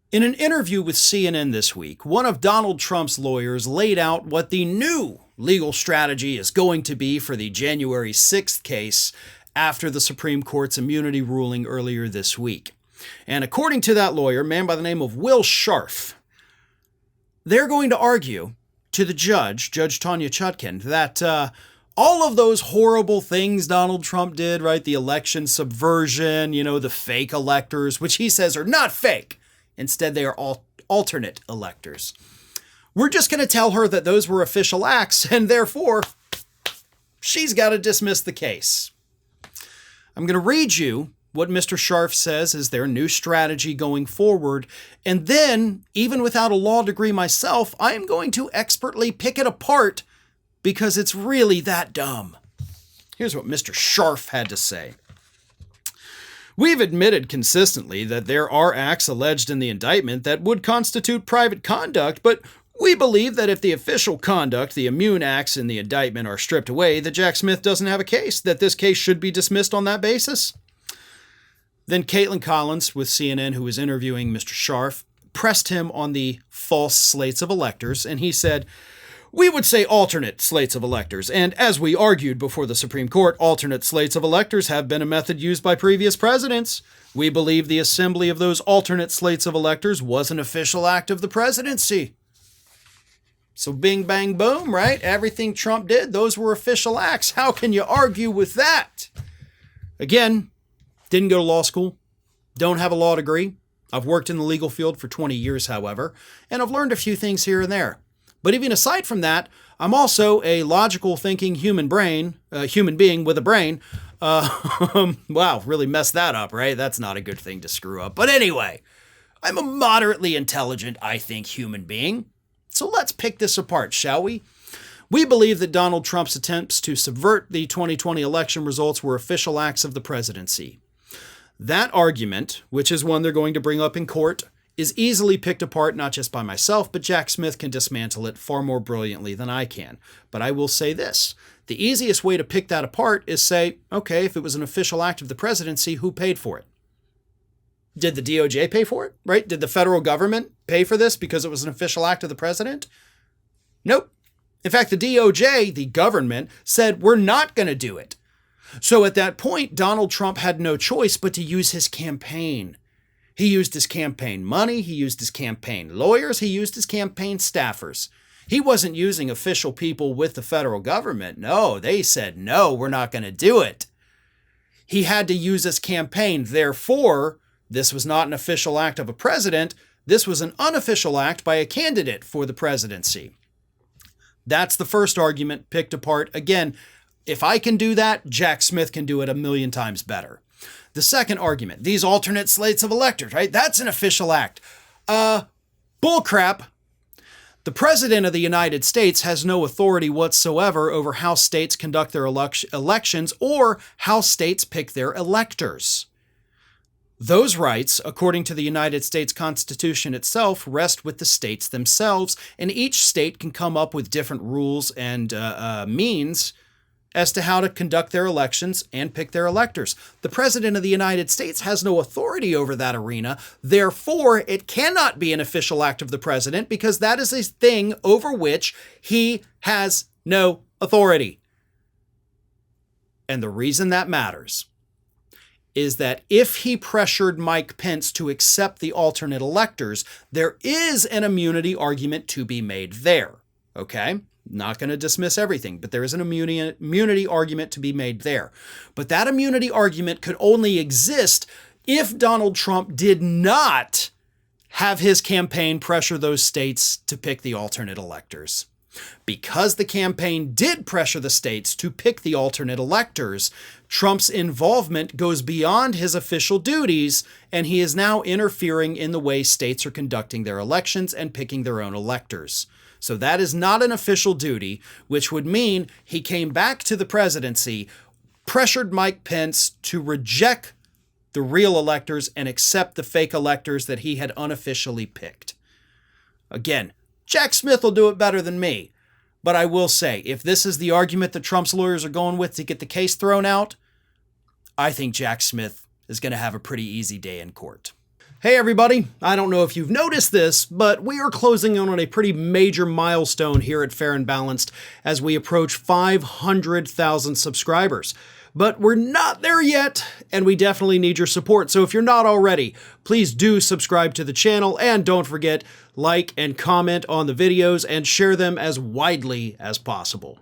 In an interview with CNN this week, one of Donald Trump's lawyers laid out what the new legal strategy is going to be for the January 6th case after the Supreme Court's immunity ruling earlier this week. And according to that lawyer, a man by the name of Will Scharf, they're going to argue to the judge, Judge Tanya Chut, that all of those horrible things Donald Trump did, right? The election subversion, the fake electors, which he says are not fake. Instead, they are alternate electors. We're just going to tell her that those were official acts, and therefore, she's got to dismiss the case. I'm going to read you what Mr. Scharf says is their new strategy going forward, and then, even without a law degree myself, I am going to expertly pick it apart because it's really that dumb. Here's what Mr. Scharf had to say. We've admitted consistently that there are acts alleged in the indictment that would constitute private conduct, but we believe that if the official conduct, the immune acts in the indictment, are stripped away, that Jack Smith doesn't have a case, that this case should be dismissed on that basis. Then Caitlin Collins with CNN, who was interviewing Mr. Scharf, pressed him on the false slates of electors, and he said, we would say alternate slates of electors, and as we argued before the Supreme Court, alternate slates of electors have been a method used by previous presidents. We believe the assembly of those alternate slates of electors was an official act of the presidency. So bing, bang, boom, right? Everything Trump did, those were official acts. How can you argue with that? Again, didn't go to law school, don't have a law degree. I've worked in the legal field for 20 years, however, and I've learned a few things here and there. But even aside from that, I'm also a logical thinking human being with a brain. Wow, really messed that up, right? That's not a good thing to screw up. But anyway, I'm a moderately intelligent, I think, human being. So let's pick this apart, shall we? We believe that Donald Trump's attempts to subvert the 2020 election results were official acts of the presidency. That argument, which is one they're going to bring up in court, is easily picked apart not just by myself, but Jack Smith can dismantle it far more brilliantly than I can. But I will say this. The easiest way to pick that apart is say, okay, if it was an official act of the presidency, who paid for it? Did the DOJ pay for it, right? Did the federal government pay for this because it was an official act of the president? Nope. In fact, the DOJ, the government, said we're not going to do it. So at that point, Donald Trump had no choice but to use his campaign. He used his campaign money, he used his campaign lawyers, he used his campaign staffers. He wasn't using official people with the federal government. No, they said, no, we're not going to do it. He had to use his campaign. Therefore, this was not an official act of a president. This was an unofficial act by a candidate for the presidency. That's the first argument picked apart. Again, if I can do that, Jack Smith can do it a million times better. The second argument, these alternate slates of electors, right? That's an official act. Bullcrap. The President of the United States has no authority whatsoever over how states conduct their elections or how states pick their electors. Those rights, according to the United States Constitution itself, rest with the states themselves, and each state can come up with different rules and means as to how to conduct their elections and pick their electors. The President of the United States has no authority over that arena. Therefore, it cannot be an official act of the president because that is a thing over which he has no authority. And the reason that matters is that if he pressured Mike Pence to accept the alternate electors, there is an immunity argument to be made there. Okay? Not going to dismiss everything, but there is an immunity argument to be made there. But that immunity argument could only exist if Donald Trump did not have his campaign pressure those states to pick the alternate electors. Because the campaign did pressure the states to pick the alternate electors, Trump's involvement goes beyond his official duties, and he is now interfering in the way states are conducting their elections and picking their own electors. So that is not an official duty, which would mean he came back to the presidency, pressured Mike Pence to reject the real electors and accept the fake electors that he had unofficially picked. Again, Jack Smith will do it better than me. But I will say, if this is the argument that Trump's lawyers are going with to get the case thrown out, I think Jack Smith is going to have a pretty easy day in court. Hey everybody, I don't know if you've noticed this, but we are closing in on a pretty major milestone here at Fair and Balanced as we approach 500,000 subscribers. But we're not there yet, and we definitely need your support. So if you're not already, please do subscribe to the channel, and don't forget, like and comment on the videos and share them as widely as possible.